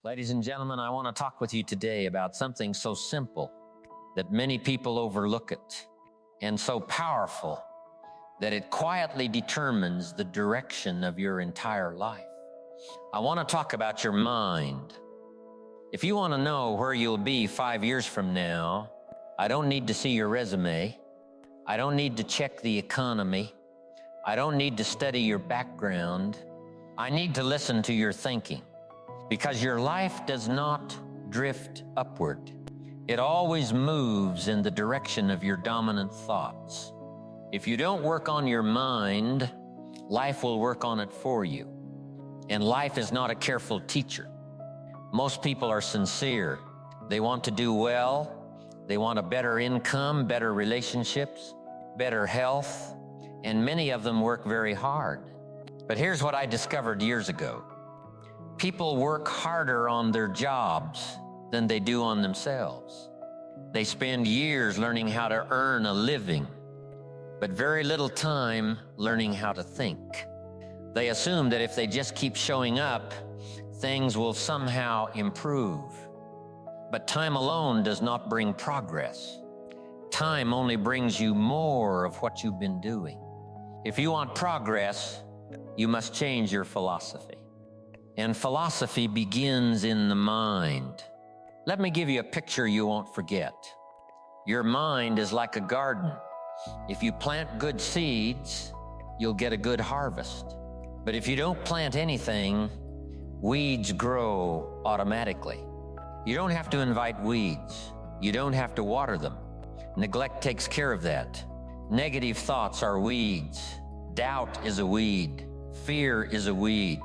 Ladies and gentlemen, I want to talk with you today about something so simple that many people overlook it, and so powerful that it quietly determines the direction of your entire life. I want to talk about your mind. If you want to know where you'll be 5 years from now, I don't need to see your resume. I don't need to check the economy. I don't need to study your background. I need to listen to your thinking, because your life does not drift upward. It always moves in the direction of your dominant thoughts. If you don't work on your mind, life will work on it for you. And life is not a careful teacher. Most people are sincere. They want to do well. They want a better income, better relationships, better health, and many of them work very hard. But here's what I discovered years ago. People work harder on their jobs than they do on themselves. They spend years learning how to earn a living, but very little time learning how to think. They assume that if they just keep showing up, things will somehow improve. But time alone does not bring progress. Time only brings you more of what you've been doing. If you want progress, you must change your philosophy. And philosophy begins in the mind. Let me give you a picture you won't forget. Your mind is like a garden. If you plant good seeds, you'll get a good harvest. But if you don't plant anything, weeds grow automatically. You don't have to invite weeds. You don't have to water them. Neglect takes care of that. Negative thoughts are weeds. Doubt is a weed. Fear is a weed.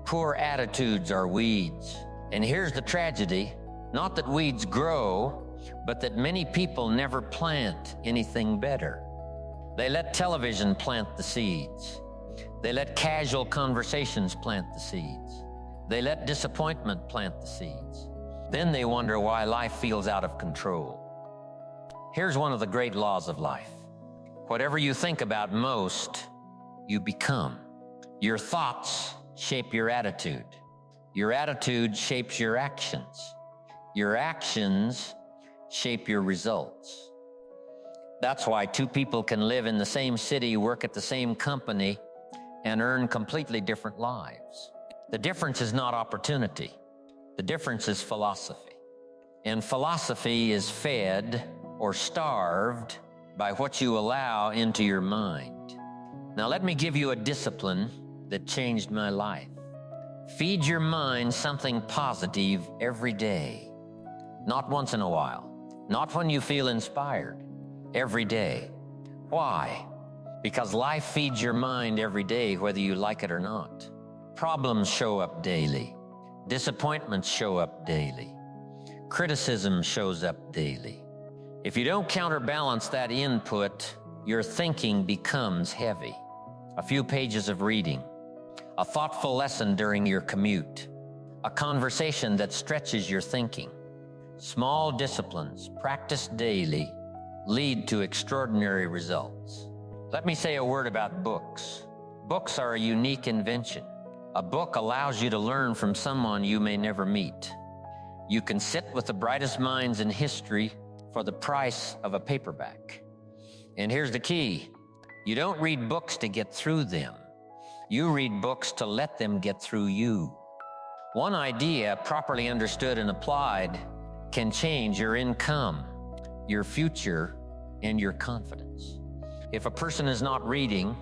Poor attitudes are weeds. And here's the tragedy, not that weeds grow, but that many people never plant anything better. They let television plant the seeds. They let casual conversations plant the seeds. They let disappointment plant the seeds. Then they wonder why life feels out of control. Here's one of the great laws of life. Whatever you think about most, you become. Your thoughts shape your attitude. Your attitude shapes your actions. Your actions shape your results. That's why two people can live in the same city, work at the same company, and earn completely different lives. The difference is not opportunity. The difference is philosophy. And philosophy is fed or starved by what you allow into your mind. Now let me give you a discipline that changed my life. Feed your mind something positive every day. Not once in a while. Not when you feel inspired. Every day. Why? Because life feeds your mind every day, whether you like it or not. Problems show up daily. Disappointments show up daily. Criticism shows up daily. If you don't counterbalance that input, your thinking becomes heavy. A few pages of reading, a thoughtful lesson during your commute, a conversation that stretches your thinking. Small disciplines practiced daily lead to extraordinary results. Let me say a word about books. Books are a unique invention. A book allows you to learn from someone you may never meet. You can sit with the brightest minds in history for the price of a paperback. And here's the key. You don't read books to get through them. You read books to let them get through you. One idea, properly understood and applied, can change your income, your future, and your confidence. If a person is not reading,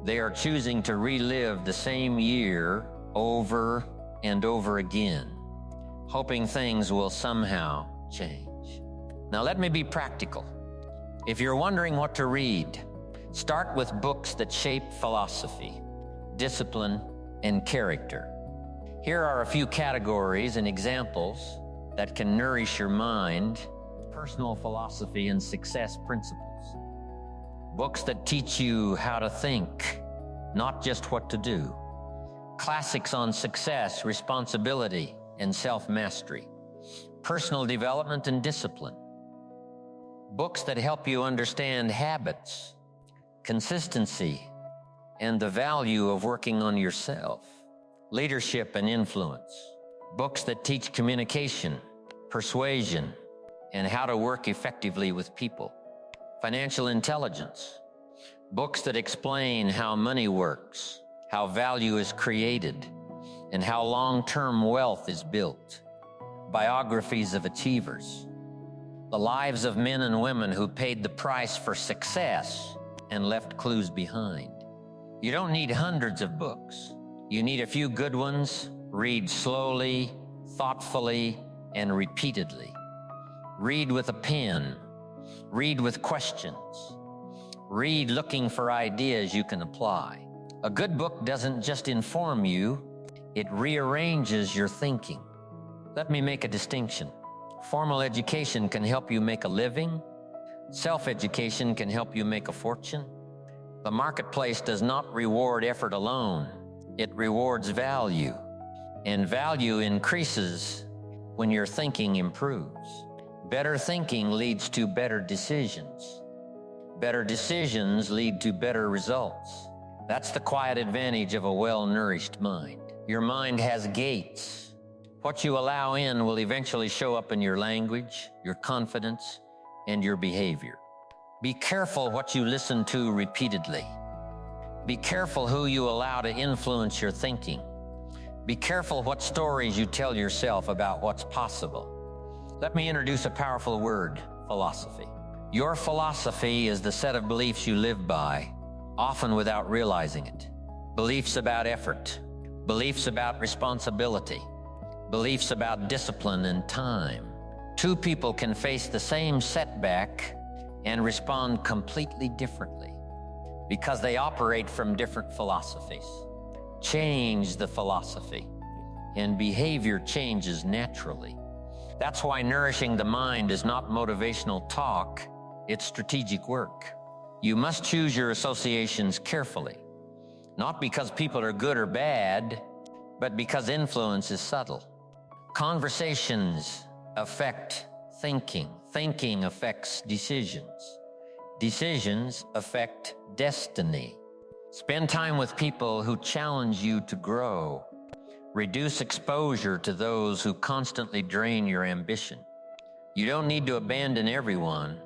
they are choosing to relive the same year over and over again, hoping things will somehow change. Now let me be practical. If you're wondering what to read, start with books that shape philosophy, discipline, and character. Here are a few categories and examples that can nourish your mind: personal philosophy and success principles. Books that teach you how to think, not just what to do. Classics on success, responsibility, and self-mastery. Personal development and discipline. Books that help you understand habits, consistency, and the value of working on yourself. Leadership and influence. Books that teach communication, persuasion, and how to work effectively with people. Financial intelligence. Books that explain how money works, how value is created, and how long-term wealth is built. Biographies of achievers. The lives of men and women who paid the price for success and left clues behind. You don't need hundreds of books. You need a few good ones. Read slowly, thoughtfully, and repeatedly. Read with a pen. Read with questions. Read looking for ideas you can apply. A good book doesn't just inform you, it rearranges your thinking. Let me make a distinction. Formal education can help you make a living. Self-education can help you make a fortune. The marketplace does not reward effort alone. It rewards value. And value increases when your thinking improves. Better thinking leads to better decisions. Better decisions lead to better results. That's the quiet advantage of a well-nourished mind. Your mind has gates. What you allow in will eventually show up in your language, your confidence, and your behavior. Be careful what you listen to repeatedly. Be careful who you allow to influence your thinking. Be careful what stories you tell yourself about what's possible. Let me introduce a powerful word, philosophy. Your philosophy is the set of beliefs you live by, often without realizing it. Beliefs about effort, beliefs about responsibility, beliefs about discipline and time. Two people can face the same setback and respond completely differently because they operate from different philosophies. Change the philosophy, and behavior changes naturally. That's why nourishing the mind is not motivational talk, it's strategic work. You must choose your associations carefully, not because people are good or bad, but because influence is subtle. Conversations affect thinking. Thinking affects decisions. Decisions affect destiny. Spend time with people who challenge you to grow. Reduce exposure to those who constantly drain your ambition. You don't need to abandon everyone,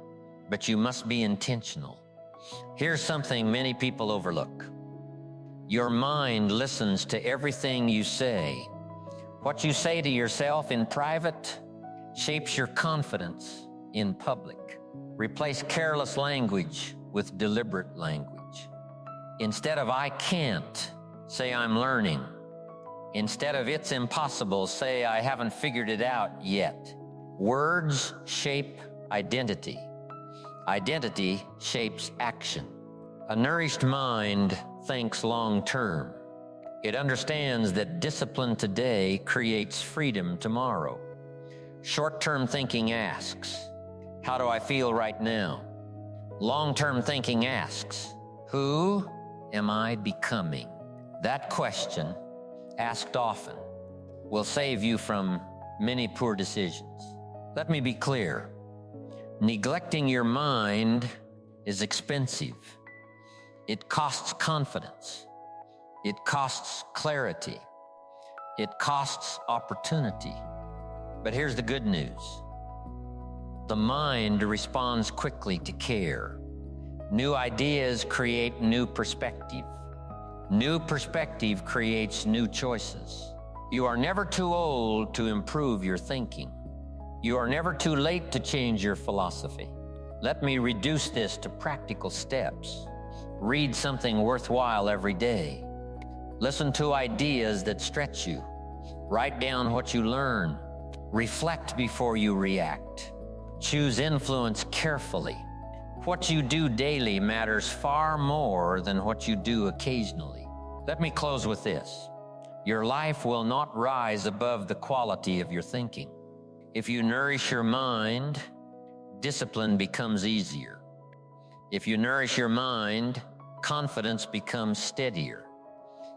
but you must be intentional. Here's something many people overlook. Your mind listens to everything you say. What you say to yourself in private shapes your confidence in public. Replace careless language with deliberate language. Instead of "I can't," say "I'm learning." Instead of "it's impossible," say "I haven't figured it out yet." Words shape identity. Identity shapes action. A nourished mind thinks long-term. It understands that discipline today creates freedom tomorrow. Short-term thinking asks, "How do I feel right now?" Long-term thinking asks, "Who am I becoming?" That question, asked often, will save you from many poor decisions. Let me be clear. Neglecting your mind is expensive. It costs confidence. It costs clarity. It costs opportunity. But here's the good news. The mind responds quickly to care. New ideas create new perspective. New perspective creates new choices. You are never too old to improve your thinking. You are never too late to change your philosophy. Let me reduce this to practical steps. Read something worthwhile every day. Listen to ideas that stretch you. Write down what you learn. Reflect before you react. Choose influence carefully. What you do daily matters far more than what you do occasionally. Let me close with this. Your life will not rise above the quality of your thinking. If you nourish your mind, discipline becomes easier. If you nourish your mind, confidence becomes steadier.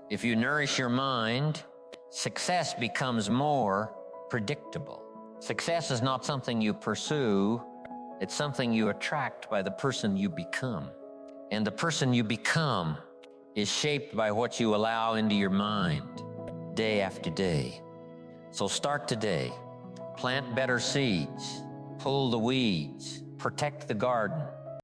If you nourish your mind, success becomes more predictable. Success is not something you pursue, it's something you attract by the person you become. And the person you become is shaped by what you allow into your mind day after day. So start today. Plant better seeds, pull the weeds, protect the garden,